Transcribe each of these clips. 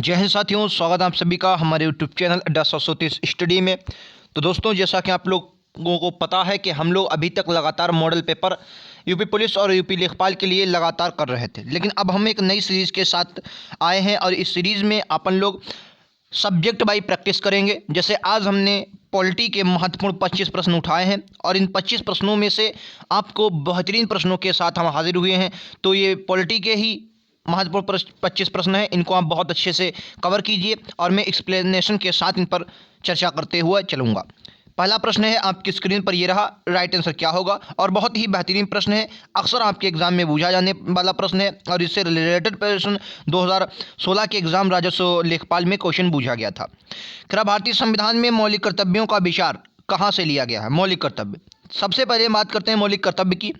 जय हिंद साथियों, स्वागत है आप सभी का हमारे यूट्यूब चैनल अड्डा 730 स्टडी में। तो दोस्तों, जैसा कि आप लोगों को पता है कि हम लोग अभी तक लगातार मॉडल पेपर यूपी पुलिस और यूपी लेखपाल के लिए लगातार कर रहे थे, लेकिन अब हम एक नई सीरीज़ के साथ आए हैं और इस सीरीज़ में अपन लोग सब्जेक्ट बाई प्रैक्टिस करेंगे। जैसे आज हमने पॉलिटी के महत्वपूर्ण 25 प्रश्न उठाए हैं और इन 25 प्रश्नों में से आपको बेहतरीन प्रश्नों के साथ हम हाजिर हुए हैं। तो ये पॉलिटी के ही महत्वपूर्ण 25 प्रश्न हैं, इनको आप बहुत अच्छे से कवर कीजिए और मैं एक्सप्लेनेशन के साथ इन पर चर्चा करते हुए चलूँगा। पहला प्रश्न है आपकी स्क्रीन पर, ये रहा। राइट आंसर क्या होगा? और बहुत ही बेहतरीन प्रश्न है, अक्सर आपके एग्जाम में पूछा जाने वाला प्रश्न है और इससे रिलेटेड प्रश्न 2016 के एग्जाम राजस्व लेखपाल में क्वेश्चन पूछा गया था। खैर, भारतीय संविधान में मौलिक कर्तव्यों का विचार कहाँ से लिया गया है? मौलिक कर्तव्य, सबसे पहले बात करते हैं मौलिक कर्तव्य की।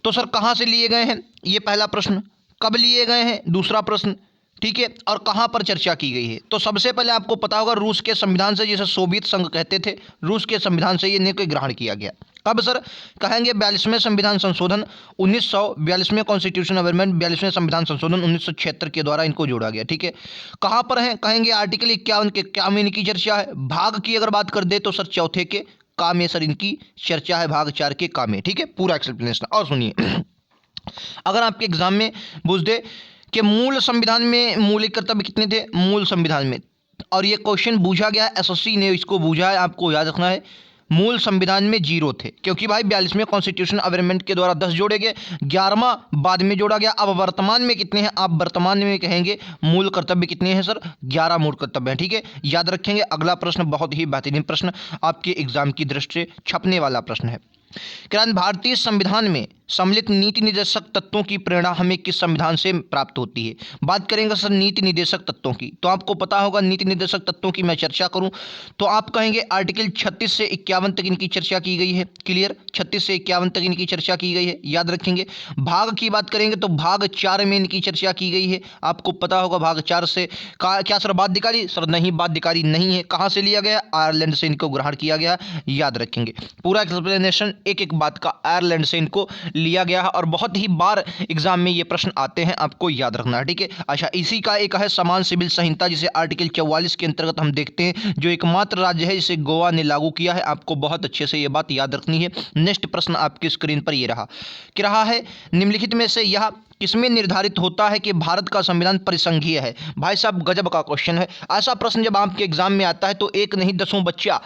तो सर कहाँ से लिए गए हैं? ये पहला प्रश्न। कब लिए गए हैं? दूसरा प्रश्न। ठीक है, और कहाँ पर चर्चा की गई है? तो सबसे पहले आपको पता होगा रूस के संविधान से, जिसे सोवियत संघ कहते थे, रूस के संविधान से ये ग्रहण किया गया। कब सर? कहेंगे 42वें संविधान संशोधन 1942वें कॉन्स्टिट्यूशन अमेंडमेंट 42वें संविधान संशोधन 1976 के द्वारा इनको जोड़ा गया। ठीक है, कहाँ पर है? कहेंगे आर्टिकल 51 के क्या में इनकी चर्चा है। भाग की अगर बात कर दे तो सर चौथे के का में सर इनकी चर्चा है, भाग 4 के का में। ठीक है, पूरा एक्सप्लेनेशन। और सुनिए, अगर आपके एग्जाम में पूछ दे कि मूल संविधान में मौलिक कर्तव्य कितने थे, मूल संविधान में, और ये क्वेश्चन पूछा गया है, एसएससी ने इसको पूछा है, आपको याद रखना है, मूल संविधान में 0 थे, क्योंकि भाई 42वें कॉन्स्टिट्यूशन अमेंडमेंट के द्वारा 10 जोड़े गए, 11वां बाद में जोड़ा गया। अब वर्तमान में कितने हैं? आप वर्तमान में कहेंगे मूल कर्तव्य कितने हैं सर? 11 मूल कर्तव्य हैं। ठीक है, याद रखेंगे। अगला प्रश्न बहुत ही बेहतरीन प्रश्न, आपके एग्जाम की दृष्टि से छपने वाला प्रश्न है। भारतीय संविधान में सम्मिलित नीति निर्देशक तत्वों की प्रेरणा हमें किस संविधान से प्राप्त होती है? बात करेंगे सर नीति निर्देशक तत्वों की, तो आपको पता होगा नीति निर्देशक तत्वों की मैं चर्चा करूं तो आप कहेंगे आर्टिकल 36 से 51 तक इनकी चर्चा की गई है। क्लियर, 36 से 51 तक इनकी चर्चा की गई है, याद रखेंगे। भाग की बात करेंगे तो भाग 4 में इनकी चर्चा की गई है, आपको पता होगा। भाग 4 से क्या सर बाध्यकारी? सर नहीं, बाध्यकारी नहीं है। कहाँ से लिया गया? आयरलैंड से इनको ग्रहण किया गया, याद रखेंगे। पूरा एक्सप्लेनेशन एक एक बात का, आयरलैंड से इनको लिया गया है और बहुत ही बार एग्जाम में ये प्रश्न आते हैं, आपको याद रखना है। ठीक है, अच्छा, इसी का एक है समान सिविल संहिता, जिसे आर्टिकल 44 के अंतर्गत हम देखते हैं, जो एकमात्र राज्य है जिसे गोवा ने लागू किया है। आपको बहुत अच्छे से ये बात याद रखनी है। नेक्स्ट प्रश्न आपकी स्क्रीन पर ये रहा, कि रहा है निम्नलिखित में से यह किसमें निर्धारित होता है कि भारत का संविधान परिसंघीय है? भाई साहब गजब का क्वेश्चन है। ऐसा प्रश्न जब आपके एग्जाम में आता है तो एक नहीं 10 बच्चा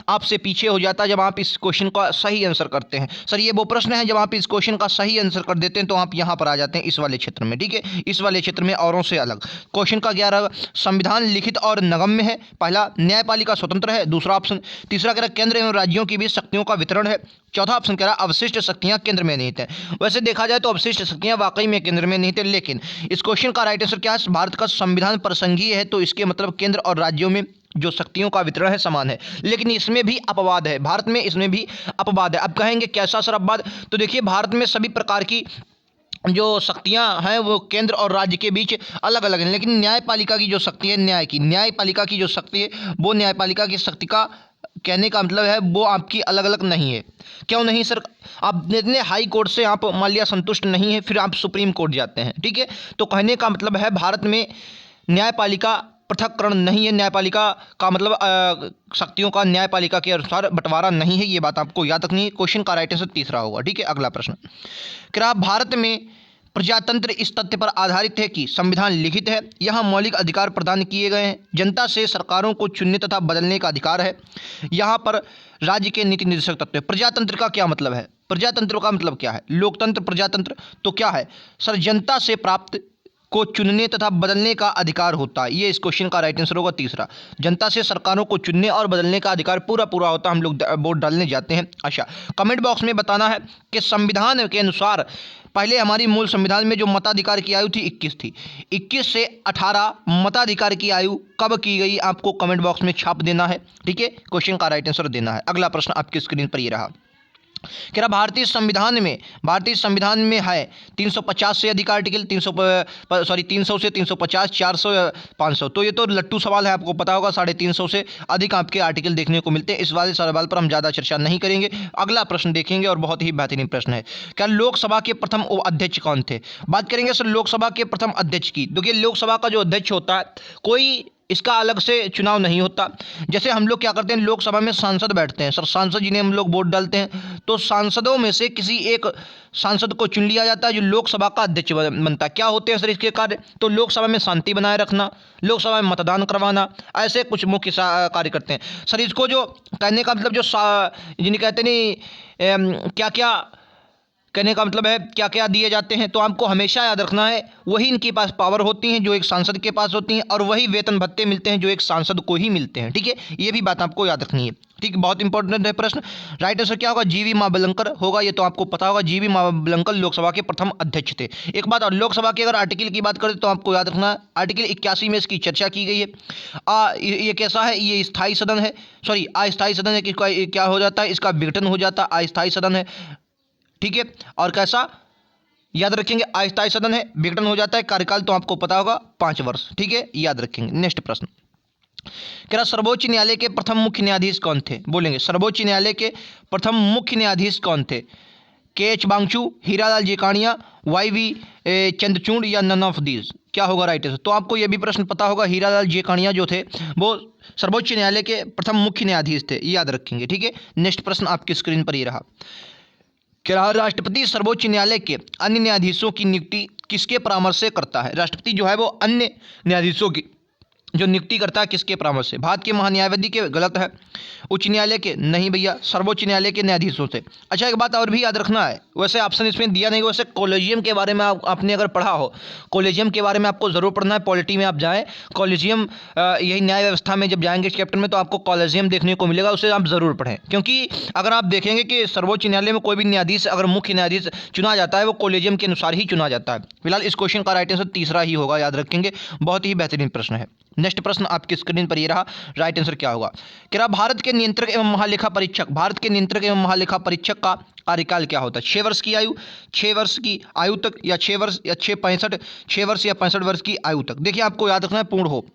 आपसे पीछे हो जाता है जब आप इस क्वेश्चन का सही आंसर करते हैं। सर ये वो प्रश्न है जब आप इस क्वेश्चन का सही आंसर कर देते हैं तो आप यहाँ पर आ जाते हैं इस वाले क्षेत्र में। ठीक है, इस वाले क्षेत्र में औरों से अलग। क्वेश्चन का क्या रहा? संविधान लिखित और नगम्य है, पहला। न्यायपालिका स्वतंत्र है, दूसरा ऑप्शन। तीसरा कह रहा केंद्र एवं राज्यों के बीच शक्तियों का वितरण है। चौथा ऑप्शन कह रहा अवशिष्ट शक्तियां केंद्र में निहित है। वैसे देखा जाए तो अवशिष्ट शक्तियां वाकई में केंद्र में निहित है, लेकिन इस क्वेश्चन का राइट आंसर क्या है? भारत का संविधान परिसंघीय है, तो इसके मतलब केंद्र और राज्यों में जो शक्तियों का वितरण है समान है, लेकिन इसमें भी अपवाद है। भारत में इसमें भी अपवाद है। अब कहेंगे कैसा सर अपवाद? तो देखिए, भारत में सभी प्रकार की जो शक्तियां हैं वो केंद्र और राज्य के बीच अलग अलग हैं, लेकिन न्यायपालिका की जो शक्ति है, न्यायपालिका की जो शक्ति है वो न्यायपालिका की शक्ति का कहने का मतलब है वो आपकी अलग अलग नहीं है। क्यों नहीं सर? आप इतने हाई कोर्ट से आप मान लिया संतुष्ट नहीं है, फिर आप सुप्रीम कोर्ट जाते हैं। ठीक है, तो कहने का मतलब है भारत में न्यायपालिका पृथक्करण नहीं है, न्यायपालिका का मतलब शक्तियों का न्यायपालिका के अनुसार बंटवारा नहीं है। ये बात आपको याद रखनी है। क्वेश्चन का राइट आंसर तीसरा होगा। ठीक है, अगला प्रश्न, क्या भारत में प्रजातंत्र इस तथ्य पर आधारित है कि संविधान लिखित है, यहाँ मौलिक अधिकार प्रदान किए गए हैं, जनता से सरकारों को चुनने तथा बदलने का अधिकार है, यहाँ पर राज्य के नीति निर्देशक तत्व है। प्रजातंत्र का क्या मतलब है? प्रजातंत्र का मतलब क्या है? लोकतंत्र, प्रजातंत्र तो क्या है सर? जनता से प्राप्त को चुनने तथा बदलने का अधिकार होता है। ये इस क्वेश्चन का राइट आंसर होगा तीसरा। जनता से सरकारों को चुनने और बदलने का अधिकार पूरा पूरा होता है। हम लोग वोट डालने जाते हैं। अच्छा, कमेंट बॉक्स में बताना है कि संविधान के अनुसार पहले हमारी मूल संविधान में जो मताधिकार की आयु थी 21 थी, 21 से 18 मताधिकार की आयु कब की गई? आपको कमेंट बॉक्स में छाप देना है। ठीक है, क्वेश्चन का राइट आंसर देना है। अगला प्रश्न आपकी स्क्रीन पर ये रहा, कह रहा भारतीय संविधान में है 350 से अधिक आर्टिकल, 300 से 350, 400 या 500। तो ये तो लट्टू सवाल है, आपको पता होगा 350 से अधिक आपके आर्टिकल देखने को मिलते हैं। इस वाले सवाल पर हम ज़्यादा चर्चा नहीं करेंगे। अगला प्रश्न देखेंगे और बहुत ही बेहतरीन प्रश्न है। क्या लोकसभा के प्रथम अध्यक्ष कौन थे? बात करेंगे सर लोकसभा के प्रथम अध्यक्ष की। देखिए लोकसभा का जो अध्यक्ष होता है, कोई इसका अलग से चुनाव नहीं होता। जैसे हम लोग क्या करते हैं, लोकसभा में सांसद बैठते हैं सर, सांसद जिन्हें हम लोग वोट डालते हैं, तो सांसदों में से किसी एक सांसद को चुन लिया जाता है जो लोकसभा का अध्यक्ष बनता है। क्या होते हैं सर इसके कार्य? तो लोकसभा में शांति बनाए रखना, लोकसभा में मतदान करवाना, ऐसे कुछ मुख्य कार्य करते हैं सर। इसको जो कहने का मतलब जिन्हें कहते नहीं क्या क्या कहने का मतलब है क्या क्या दिए जाते हैं, तो आपको हमेशा याद रखना है वही इनके पास पावर होती हैं जो एक सांसद के पास होती हैं, और वही वेतन भत्ते मिलते हैं जो एक सांसद को ही मिलते हैं। ठीक है, ये भी बात आपको याद रखनी है। ठीक, बहुत इंपॉर्टेंट है प्रश्न। राइट आंसर क्या होगा? जीवी मावलंकर होगा, ये तो आपको पता होगा। जीवी मावलंकर लोकसभा के प्रथम अध्यक्ष थे। एक बात और, लोकसभा के अगर आर्टिकल की बात करें तो आपको याद रखना है आर्टिकल 81 में इसकी चर्चा की गई है। ये कैसा है? ये स्थायी सदन है, सॉरी अस्थायी सदन है। कि क्या हो जाता है, इसका विघटन हो जाता है, अस्थायी सदन है। ठीक है, और कैसा याद रखेंगे? अस्थायी सदन है, विघटन हो जाता है। कार्यकाल तो आपको पता होगा 5 वर्ष। ठीक है, याद रखेंगे। नेक्स्ट प्रश्न कह रहा सर्वोच्च न्यायालय के प्रथम मुख्य न्यायाधीश कौन थे? बोलेंगे सर्वोच्च न्यायालय के प्रथम मुख्य न्यायाधीश कौन थे? KH बांगचू, हीरालाल जेकाणिया, YV चंद्रचूड़ या नन ऑफ दीज? क्या होगा राइट आंसर? तो आपको यह भी प्रश्न पता होगा, हीरालाल जेकाणिया जो थे वो सर्वोच्च न्यायालय के प्रथम मुख्य न्यायाधीश थे, याद रखेंगे। ठीक है, नेक्स्ट प्रश्न आपकी स्क्रीन पर ये रहा। क्या राष्ट्रपति सर्वोच्च न्यायालय के अन्य न्यायाधीशों की नियुक्ति किसके परामर्श से करता है? राष्ट्रपति जो है वो अन्य न्यायाधीशों की जो नियुक्ति करता है किसके परामर्श से? भारत के महान्यायवादी के? गलत है। उच्च न्यायालय के? नहीं भैया, सर्वोच्च न्यायालय के न्यायाधीशों से। अच्छा, एक बात और भी याद रखना है, वैसे ऑप्शन इसमें दिया नहीं, वैसे कॉलेजियम के बारे में आपने अगर पढ़ा हो, कॉलेजियम के बारे में आपको जरूर पढ़ना है। पॉलिटी में आप जाएँ, कॉलेजियम यही न्याय व्यवस्था में जब जाएंगे इस चैप्टर में तो आपको कॉलेजियम देखने को मिलेगा, उसे आप जरूर पढ़ें। क्योंकि अगर आप देखेंगे कि सर्वोच्च न्यायालय में कोई भी न्यायाधीश अगर मुख्य न्यायाधीश चुना जाता है वो कॉलेजियम के अनुसार ही चुना जाता है। फिलहाल इस क्वेश्चन का राइट आंसर तीसरा ही होगा, याद रखेंगे। बहुत ही बेहतरीन प्रश्न है। नेक्स्ट प्रश्न आपकी स्क्रीन पर ये रहा। राइट आंसर क्या होगा? कह रहा भारत के नियंत्रक एवं महालेखा परीक्षक का कार्यकाल क्या होता है? 6 वर्ष की आयु, 6 वर्ष की आयु तक, या 6 वर्ष या 6 वर्ष या 65 वर्ष की आयु तक? देखिए आपको याद रखना है पूर्ण हो,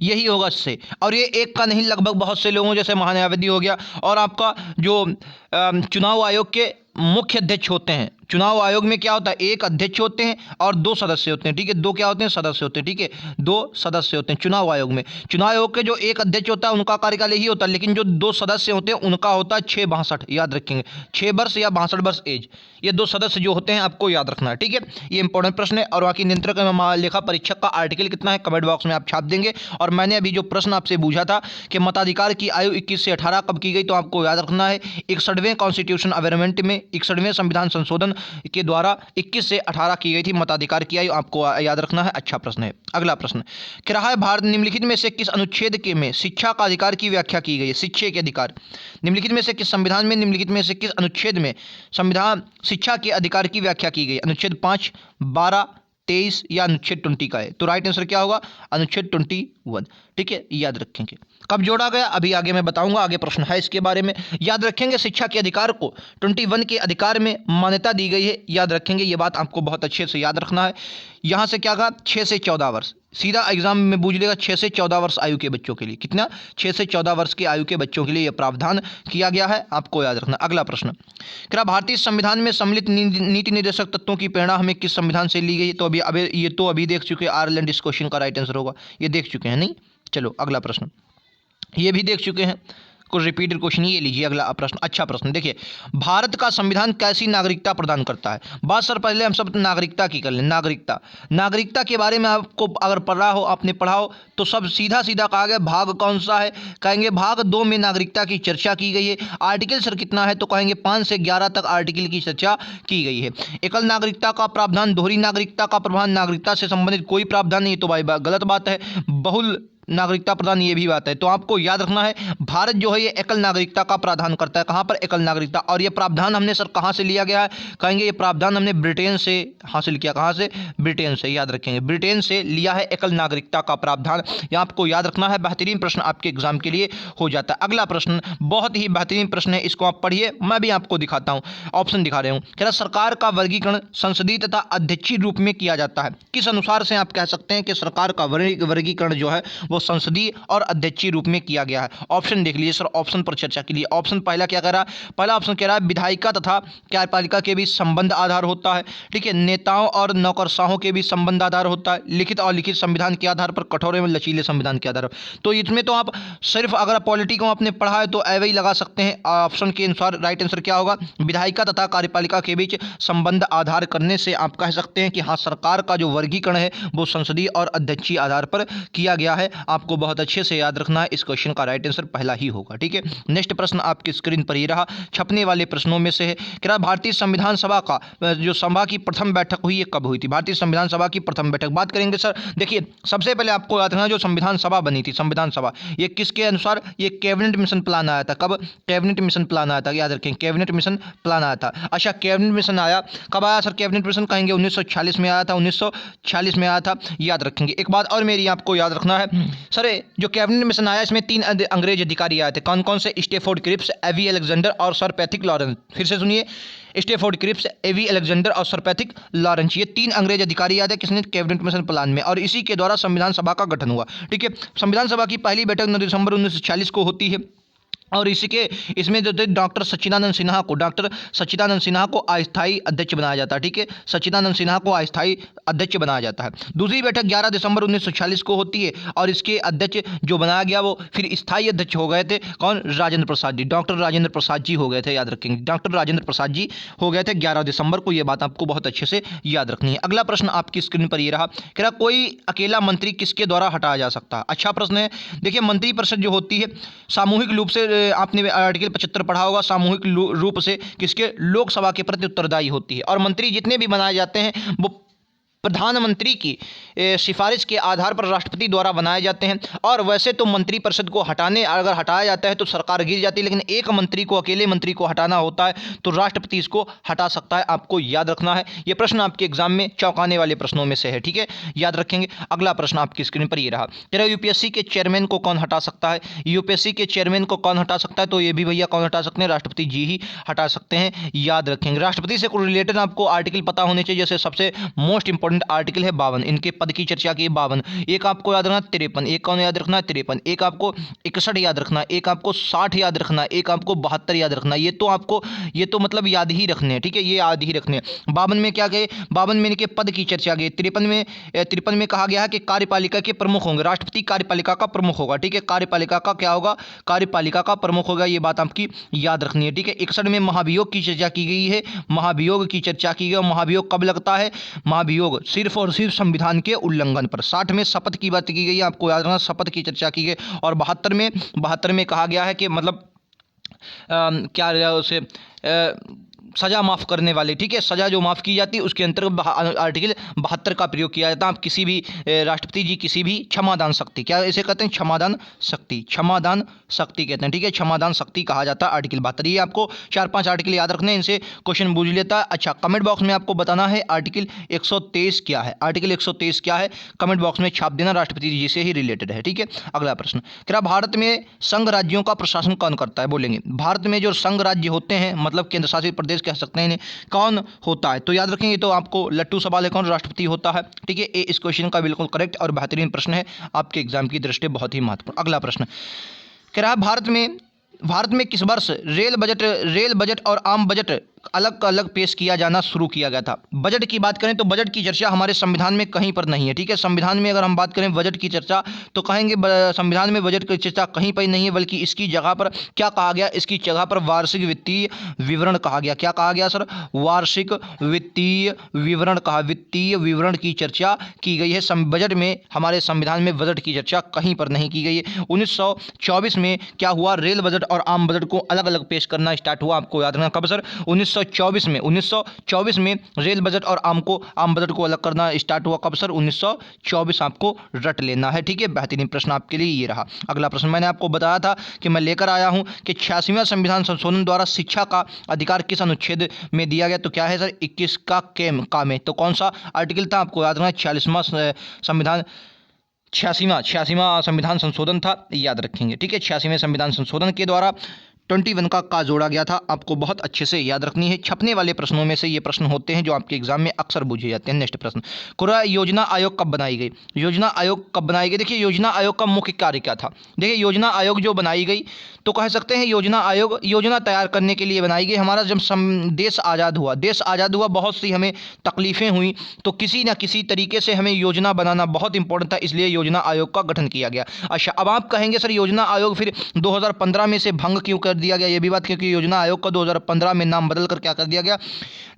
यही होगा इससे। और ये एक का नहीं, लगभग बहुत से लोगों जैसे महान्यायवादी हो गया, और आपका जो चुनाव आयोग के मुख्य अध्यक्ष होते हैं। चुनाव आयोग में क्या होता है? एक अध्यक्ष होते हैं और 2 सदस्य होते हैं। ठीक है, 2 क्या होते हैं? सदस्य होते हैं। ठीक है, 2 सदस्य होते हैं चुनाव आयोग में। चुनाव आयोग के जो एक अध्यक्ष होता है उनका कार्यकाल यही होता है, लेकिन जो 2 सदस्य होते हैं उनका होता है 6-62, याद रखेंगे। 6 वर्ष या 62 वर्ष एज, ये 2 सदस्य जो होते हैं आपको याद रखना है। ठीक है, ये इंपॉर्टेंट प्रश्न है। और बाकी नियंत्रक एवं महालेखा परीक्षक का आर्टिकल कितना है कमेंट बॉक्स में आप छाप देंगे। और मैंने अभी जो प्रश्न आपसे पूछा था कि मताधिकार की आयु 21 से 18 कब की गई, तो आपको याद रखना है 61वें कॉन्स्टिट्यूशन अमेंडमेंट में, 61वें संविधान संशोधन के द्वारा 21 से 18 की गई थी मताधिकार की आयु, आपको याद रखना है। अच्छा प्रश्न है। अगला प्रश्न कह रहा है भारत निम्नलिखित में से किस अनुच्छेद के में शिक्षा का अधिकार की व्याख्या की गई है? शिक्षा के अधिकार निम्नलिखित में से किस संविधान में, निम्नलिखित में से किस अनुच्छेद में संविधान शिक्षा के अधिकार की व्याख्या की गई? अनुच्छेद 5, 12, 23 या अनुच्छेद 20 का है? तो राइट आंसर क्या होगा? अनुच्छेद 21। ठीक है, याद रखेंगे। कब जोड़ा गया अभी आगे मैं बताऊंगा, आगे प्रश्न है इसके बारे में। याद रखेंगे शिक्षा के अधिकार को 21 के अधिकार में मान्यता दी गई है, याद रखेंगे। ये बात आपको बहुत अच्छे से याद रखना है। यहाँ से क्या कहा? 6 से 14 वर्ष, सीधा एग्जाम में पूछ लेगा। 6 से 14 वर्ष आयु के बच्चों के लिए कितना? 6 से 14 वर्ष की आयु के बच्चों के लिए यह प्रावधान किया गया है, आपको याद रखना। अगला प्रश्न क्या भारतीय संविधान में सम्मिलित नीति निर्देशक तत्वों की प्रेरणा हमें किस संविधान से ली गई? तो अभी देख चुके आयरलैंड, इस क्वेश्चन का राइट आंसर होगा। ये देख चुके हैं नहीं? चलो अगला प्रश्न, ये भी देख चुके हैं, कुछ रिपीटेड क्वेश्चन। ये लीजिए अगला प्रश्न। अच्छा प्रश्न देखिए, भारत का संविधान कैसी नागरिकता प्रदान करता है? बात सर पहले हम सब नागरिकता की कर लें। नागरिकता के बारे में आपको अगर पढ़ा हो, आपने पढ़ा हो, तो सब सीधा सीधा कहा गया भाग कौन सा है? कहेंगे भाग 2 में नागरिकता की चर्चा की गई है। आर्टिकल सर कितना है? तो कहेंगे 5 से 11 तक आर्टिकल की चर्चा की गई है। एकल नागरिकता का प्रावधान, दोहरी नागरिकता का प्रावधान, नागरिकता से संबंधित कोई प्रावधान नहीं, तो भाई गलत बात है। बहुल नागरिकता प्रदान, ये भी बात है। तो आपको याद रखना है भारत जो है ये एकल नागरिकता का प्रावधान करता है। कहाँ पर? एकल नागरिकता। और ये प्रावधान हमने सर कहाँ से लिया गया है? कहेंगे ये प्रावधान हमने ब्रिटेन से हासिल किया। कहाँ से? ब्रिटेन से। याद रखेंगे ब्रिटेन से लिया है एकल नागरिकता का प्रावधान। यह आपको याद रखना है। बेहतरीन प्रश्न आपके एग्जाम के लिए हो जाता है। अगला प्रश्न बहुत ही बेहतरीन प्रश्न है, इसको आप पढ़िए, मैं भी आपको दिखाता हूँ, ऑप्शन दिखा रहे हूँ। कह रहा सरकार का वर्गीकरण संसदीय तथा अध्यक्षीय रूप में किया जाता है। किस अनुसार से आप कह सकते हैं कि सरकार का वर्गीकरण जो है वो संसदीय और अध्यक्षीय रूप में किया गया है? ऑप्शन देख लीजिए सर, ऑप्शन पर चर्चा के लिए। ऑप्शन पहला क्या कह रहा है? पहला ऑप्शन कह रहा है विधायिका तथा कार्यपालिका के बीच संबंध आधार होता है। ठीक है, नेताओं और नौकरशाहों के बीच संबंध आधार होता है, लिखित और लिखित संविधान के आधार पर, कठोर एवं लचीले संविधान के आधार पर। तो इसमें तो आप सिर्फ अगर पॉलिटी को आपने पढ़ा है तो ऐवे ही लगा सकते हैं। ऑप्शन के अनुसार राइट आंसर क्या होगा? विधायिका तथा कार्यपालिका के बीच संबंध आधार करने से आप कह सकते हैं कि हाँ, सरकार का जो वर्गीकरण है वो संसदीय और अध्यक्षीय आधार पर किया गया है। आपको बहुत अच्छे से याद रखना है, इस क्वेश्चन का राइट आंसर पहला ही होगा। ठीक है, नेक्स्ट प्रश्न आपकी स्क्रीन पर ही रहा, छपने वाले प्रश्नों में से है। क्या भारतीय संविधान सभा का जो सभा की प्रथम बैठक हुई है कब हुई थी? भारतीय संविधान सभा की प्रथम बैठक बात करेंगे सर। देखिए सबसे पहले आपको याद रखना जो संविधान सभा बनी थी, संविधान सभा, ये किसके अनुसार? ये कैबिनेट मिशन प्लान आया था। कब? कैबिनेट मिशन प्लान आया था, याद रखें कैबिनेट मिशन प्लान आया था। अच्छा, कैबिनेट मिशन आया कब आया सर? कैबिनेट मिशन कहेंगे 1946 में आया था, 1946 में आया था, याद रखेंगे। एक बात और मेरी आपको याद रखना है सर, जो कैबिनेट मिशन आया इसमें 3 अंग्रेज अधिकारी आए थे। कौन कौन से? स्टेफोर्ड क्रिप्स, एवी अलेक्जेंडर और सर पैथिक लॉरेंस। फिर से सुनिए, स्टेफोर्ड क्रिप्स, एवी अलेक्जेंडर और सर पैथिक लॉरेंस, ये 3 अंग्रेज अधिकारी आए थे किसने? कैबिनेट मिशन प्लान में, और इसी के द्वारा संविधान सभा का गठन हुआ। ठीक है, संविधान सभा की पहली बैठक 9 दिसंबर 1946 को होती है, और इसी के इसमें जो थे डॉक्टर सच्चिदानंद सिन्हा को अस्थायी अध्यक्ष बनाया जाता है। ठीक है, सच्चिदानंद सिन्हा को अस्थायी अध्यक्ष बनाया जाता है। दूसरी बैठक 11 दिसंबर 1946 को होती है, और इसके अध्यक्ष जो बनाया गया वो फिर स्थायी अध्यक्ष हो गए थे। कौन? राजेंद्र प्रसाद जी, डॉक्टर राजेंद्र प्रसाद जी हो गए थे, याद रखेंगे, डॉक्टर राजेंद्र प्रसाद जी हो गए थे 11 दिसंबर को। ये बात आपको बहुत अच्छे से याद रखनी है। अगला प्रश्न आपकी स्क्रीन पर ये रहा, कह रहा कोई अकेला मंत्री किसके द्वारा हटाया जा सकता है? अच्छा प्रश्न है। देखिए मंत्रिपरिषद जो होती है सामूहिक रूप से, आपने आर्टिकल 75 पढ़ा होगा, सामूहिक रूप से किसके? लोकसभा के प्रति उत्तरदायी होती है। और मंत्री जितने भी बनाए जाते हैं वो प्रधानमंत्री की सिफारिश के आधार पर राष्ट्रपति द्वारा बनाए जाते हैं। और वैसे तो मंत्रिपरिषद को अगर हटाया जाता है तो सरकार गिर जाती है, लेकिन एक मंत्री को, अकेले मंत्री को हटाना होता है तो राष्ट्रपति इसको हटा सकता है। आपको याद रखना है, ये प्रश्न आपके एग्जाम में चौंकाने वाले प्रश्नों में से है। ठीक है, याद रखेंगे। अगला प्रश्न आपकी स्क्रीन पर ये रहा, तेरा यूपीएससी के चेयरमैन को कौन हटा सकता है? यूपीएससी के चेयरमैन को कौन हटा सकता है? तो ये भी भैया कौन हटा सकते हैं? राष्ट्रपति जी ही हटा सकते हैं, याद रखेंगे। राष्ट्रपति से रिलेटेड आपको आर्टिकल पता होने चाहिए, जैसे सबसे मोस्ट इंपोर्टेंट आर्टिकल है 52, इनके पद की चर्चा की 52। एक आपको याद रखना 53, एक कौन याद रखना 53, एक आपको 61 याद रखना, एक आपको 60 याद रखना, एक आपको 72 याद रखना। ये तो मतलब याद ही रखने हैं। ठीक है, ये याद ही रखने हैं। 52 में क्या गए? 52 में इनके पद की चर्चा गई। 53 में कहा गया है कि कार्यपालिका के प्रमुख होंगे, राष्ट्रपति कार्यपालिका का प्रमुख होगा। ठीक है, कार्यपालिका का क्या होगा? कार्यपालिका का प्रमुख होगा, ये बात आपकी याद रखनी है। ठीक है, 61 में महाभियोग की चर्चा की गई है, महाभियोग की चर्चा की गई। और महाभियोग कब लगता है? महाभियोग सिर्फ और सिर्फ संविधान के उल्लंघन पर। 60 में शपथ की बात की गई है, आपको याद रखना, शपथ की चर्चा की गई। और 72 में कहा गया है कि मतलब क्या उसे सजा माफ़ करने वाले। ठीक है, सजा जो माफ़ की जाती है उसके अंतर्गत आर्टिकल 72 का प्रयोग किया जाता है। आप किसी भी राष्ट्रपति जी किसी भी क्षमादान शक्ति, क्या इसे कहते हैं? क्षमादान शक्ति, क्षमादान शक्ति कहते हैं। ठीक है, क्षमादान शक्ति कहा जाता है आर्टिकल 72। ये आपको 4-5 आर्टिकल याद रखने हैं, इनसे क्वेश्चन पूछ लेता है। अच्छा, कमेंट बॉक्स में आपको बताना है आर्टिकल 123 क्या है, आर्टिकल 123 क्या है, कमेंट बॉक्स में छाप देना, राष्ट्रपति जी से ही रिलेटेड है। ठीक है, अगला प्रश्न, क्या भारत में संघ राज्यों का प्रशासन कौन करता है? बोलेंगे भारत में जो संघ राज्य होते हैं, मतलब केंद्र शासित प्रदेश कह सकते हैं इन्हें, कौन होता है? तो याद रखेंगे, तो आपको लट्टू सवाल है, कौन? राष्ट्रपति होता है। ठीक है, इस क्वेश्चन का बिल्कुल करेक्ट और बेहतरीन प्रश्न है, आपके एग्जाम की दृष्टि बहुत ही महत्वपूर्ण। अगला प्रश्न कह रहा है भारत में किस वर्ष रेल बजट और आम बजट अलग अलग पेश किया जाना शुरू किया गया था? बजट की बात करें तो बजट की चर्चा हमारे संविधान में कहीं पर नहीं है। ठीक है, संविधान में अगर हम बात करें बजट की चर्चा तो कहेंगे संविधान में बजट की चर्चा कहीं पर नहीं है, बल्कि इसकी जगह पर क्या कहा गया? इसकी जगह पर वार्षिक वित्तीय विवरण कहा गया। क्या कहा गया सर? वार्षिक वित्तीय विवरण कहा, वित्तीय विवरण की चर्चा की गई है। बजट में, हमारे संविधान में बजट की चर्चा कहीं पर नहीं की गई है। 1924 में क्या हुआ? रेल बजट और आम बजट को अलग अलग पेश करना स्टार्ट हुआ। आपको याद रखना, कब सर? 1924 में रेल बजट और आम बजट को अलग करना स्टार्ट हुआ कब सर? 1924 आपको रट लेना है, ठीक है। बेहतरीन प्रश्न आपके लिए ये रहा। अगला प्रश्न मैंने आपको बताया था कि मैं लेकर आया हूं कि 86वां संविधान संशोधन द्वारा शिक्षा का अधिकार किस अनुच्छेद में दिया गया? तो क्या है सर? 21 का में। तो कौन सा आर्टिकल था? आपको याद रखना, 46वां संविधान 86वां संविधान संशोधन था, याद रखेंगे, ठीक है। 86वें संविधान संशोधन के द्वारा 21 का जोड़ा गया था, आपको बहुत अच्छे से याद रखनी है। छपने वाले प्रश्नों में से ये प्रश्न होते हैं जो आपके एग्जाम में अक्सर पूछे जाते हैं। नेक्स्ट प्रश्न, कुरा योजना आयोग कब बनाई गई? योजना आयोग कब बनाई गई? देखिए योजना आयोग का मुख्य कार्य क्या था? देखिए योजना आयोग जो बनाई गई तो कह सकते हैं योजना आयोग योजना तैयार करने के लिए बनाई गई। हमारा जब देश आज़ाद हुआ बहुत सी हमें तकलीफ़ें हुई, तो किसी न किसी तरीके से हमें योजना बनाना बहुत इंपॉर्टेंट था, इसलिए योजना आयोग का गठन किया गया। अच्छा, अब आप कहेंगे सर योजना आयोग फिर 2015 में से भंग क्यों कर दिया गया? ये भी बात, क्योंकि योजना आयोग का 2015 में नाम बदल कर क्या कर दिया गया?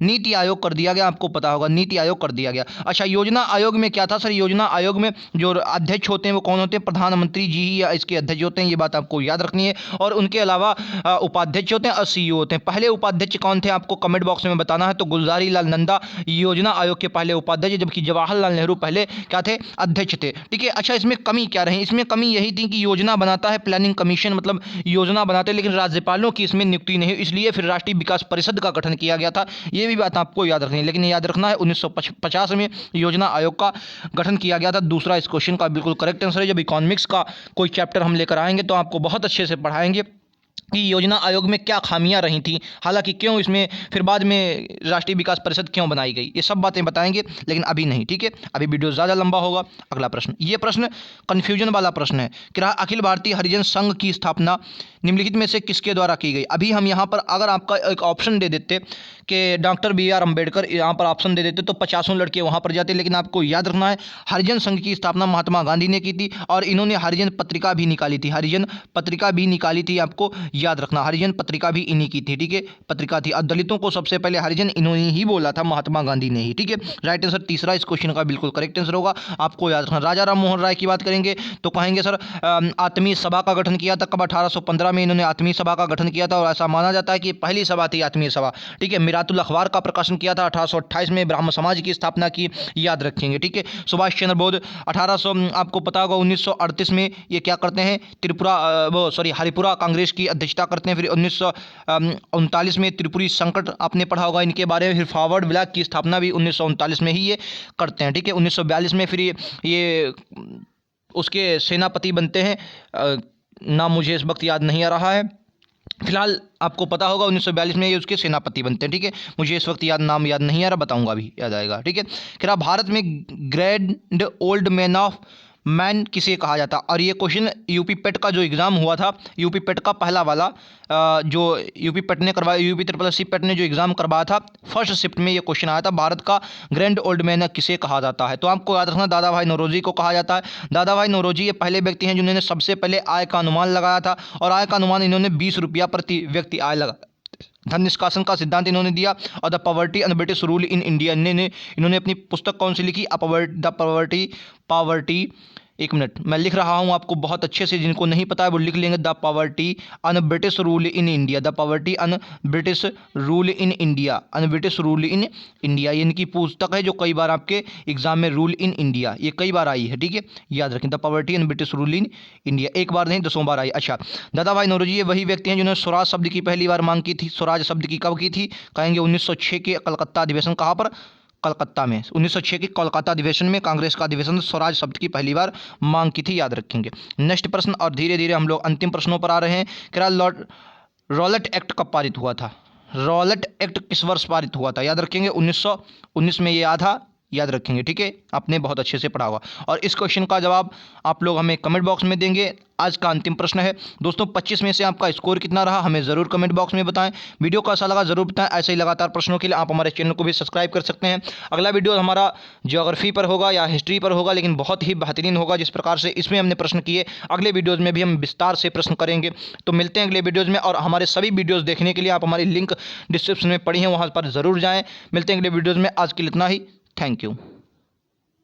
नीति आयोग कर दिया गया। आपको पता होगा नीति आयोग कर दिया गया। अच्छा, योजना आयोग में क्या था सर? योजना आयोग में जो अध्यक्ष होते हैं वो कौन होते हैं? प्रधानमंत्री जी ही या इसके अध्यक्ष होते हैं, ये बात आपको याद रखनी है। और उनके अलावा उपाध्यक्ष होते हैं और सीईओ होते हैं। पहले उपाध्यक्ष कौन थे आपको कमेंट बॉक्स में बताना है। तो गुलजारी लाल नंदा योजना आयोग के पहले उपाध्यक्ष, जबकि जवाहरलाल नेहरू पहले क्या थे? अध्यक्ष थे, ठीक है। अच्छा, इसमें कमी क्या रही? इसमें कमी यही थी कि योजना बनाता है प्लानिंग कमीशन, मतलब योजना बनाते हैं, लेकिन राज्यपालों की इसमें नियुक्ति नहीं हुई, इसलिए फिर राष्ट्रीय विकास परिषद का गठन किया गया था। ये भी बात आपको याद रखनी है। लेकिन याद रखना है 1950 में योजना आयोग का गठन किया गया था। दूसरा इस क्वेश्चन का बिल्कुल करेक्ट आंसर है। जब इकोनॉमिक्स का कोई चैप्टर हम लेकर आएंगे तो आपको बहुत अच्छे से पढ़ाएंगे कि योजना आयोग में क्या खामियां रही थी, हालांकि क्यों इसमें फिर बाद में राष्ट्रीय विकास परिषद क्यों बनाई गई, ये सब बातें बताएंगे, लेकिन अभी नहीं, ठीक है। अभी वीडियो ज़्यादा लंबा होगा। अगला प्रश्न, ये प्रश्न कन्फ्यूजन वाला प्रश्न है कि अखिल भारतीय हरिजन संघ की स्थापना निम्नलिखित में से किसके द्वारा की गई? अभी हम यहाँ पर अगर आपका एक ऑप्शन दे देते कि डॉक्टर BR अम्बेडकर, यहाँ पर ऑप्शन दे देते तो 50 लड़के वहाँ पर जाते, लेकिन आपको याद रखना है हरिजन संघ की स्थापना महात्मा गांधी ने की थी और इन्होंने हरिजन पत्रिका भी निकाली थी। हरिजन पत्रिका भी निकाली थी, आपको याद रखना, हरिजन पत्रिका भी इन्हीं की थी, ठीक है, पत्रिका थी। और दलितों को सबसे पहले हरिजन इन्होंने ही बोला था, महात्मा गांधी ने ही, ठीक है। राइट आंसर तीसरा इस क्वेश्चन का बिल्कुल करेक्ट आंसर होगा, आपको याद रखना। राजा राम मोहन राय की बात करेंगे तो कहेंगे सर आत्मीय सभा का गठन किया था कब? 1815 में इन्होंने आत्मीय सभा का गठन किया था और ऐसा माना जाता है कि पहली सभा थी आत्मीय सभा, ठीक है। मिरातुल अखबार का प्रकाशन किया था 1828 में, ब्राह्मण समाज की स्थापना की, याद रखेंगे, ठीक है। सुभाष चंद्र बोस 1800 आपको पता होगा 1938 में ये क्या करते हैं? हरिपुरा कांग्रेस की अध्यक्षता करते हैं। फिर 1939 में त्रिपुरी संकट आपने पढ़ा होगा इनके बारे में। फिर फॉरवर्ड ब्लॉक की स्थापना भी 1939 में ही ये करते हैं, ठीक है। 1942 में फिर ये उसके सेनापति बनते हैं, नाम मुझे इस वक्त याद नहीं आ रहा है, फिलहाल आपको पता होगा 1942 में ये उसके सेनापति बनते हैं, ठीक है। मुझे इस वक्त नाम याद नहीं आ रहा, बताऊंगा अभी, याद आएगा, ठीक है। फिर भारत में ग्रैंड ओल्ड मैन किसे कहा जाता? और ये क्वेश्चन यूपी पेट का जो एग्ज़ाम हुआ था, यूपी पेट का पहला वाला जो यूपी पेट ने करवाया, यूपी ट्रिपल पेट ने जो एग्ज़ाम करवाया था, फर्स्ट शिफ्ट में ये क्वेश्चन आया था, भारत का ग्रैंड ओल्ड मैन किसे कहा जाता है? तो आपको याद रखना दादा भाई नौरोजी को कहा जाता है। दादा भाई नौरोजी ये पहले व्यक्ति हैं जिन्होंने सबसे पहले आय का अनुमान लगाया था और आय का अनुमान इन्होंने 20 रुपया प्रति व्यक्ति आय लगा, धन निष्कासन का सिद्धांत इन्होंने दिया। और the poverty and British rule in India इन्होंने अपनी पुस्तक कौन सी लिखी? द पॉवर्टी एक मिनट मैं लिख रहा हूं आपको बहुत अच्छे से, जिनको नहीं पता है वो लिख लेंगे, the poverty un British rule in India, the poverty un British rule in India, un British rule in India, ये इनकी पुस्तक है जो कई बार आपके एग्जाम में रूल इन इंडिया ये कई बार आई है, ठीक है, याद रखें, the poverty un British rule in India, एक बार नहीं 10 बार आई। अच्छा, दादा भाई नौरोजी ये वही व्यक्ति हैं जिन्होंने स्वराज शब्द की पहली बार मांग की थी। स्वराज शब्द की कब की थी? कहेंगे 1906 के कलकत्ता अधिवेशन, कहाँ पर? कलकत्ता में। 1906 के कोलकाता अधिवेशन में कांग्रेस का अधिवेशन स्वराज शब्द की पहली बार मांग की थी, याद रखेंगे। नेक्स्ट प्रश्न, और धीरे धीरे हम लोग अंतिम प्रश्नों पर आ रहे हैं। क्या रॉलेट एक्ट कब पारित हुआ था? रॉलेट एक्ट किस वर्ष पारित हुआ था? याद रखेंगे 1919 में ये आया था, याद रखेंगे, ठीक है, आपने बहुत अच्छे से पढ़ा हुआ। और इस क्वेश्चन का जवाब आप लोग हमें कमेंट बॉक्स में देंगे। आज का अंतिम प्रश्न है दोस्तों, 25 में से आपका स्कोर कितना रहा हमें ज़रूर कमेंट बॉक्स में बताएं। वीडियो कैसा लगा ज़रूर बताएं। ऐसे ही लगातार प्रश्नों के लिए आप हमारे चैनल को भी सब्सक्राइब कर सकते हैं। अगला वीडियो हमारा ज्योग्राफी पर होगा या हिस्ट्री पर होगा, लेकिन बहुत ही बेहतरीन होगा। जिस प्रकार से इसमें हमने प्रश्न किए, अगले वीडियोज़ में भी हम विस्तार से प्रश्न करेंगे। तो मिलते हैं अगले वीडियोज़ में, और हमारे सभी वीडियोज़ देखने के लिए आप हमारी लिंक डिस्क्रिप्शन में पड़ी हैं, वहाँ पर ज़रूर जाएँ। मिलते हैं अगले वीडियोज़ में, आज के लिए इतना ही। Thank you.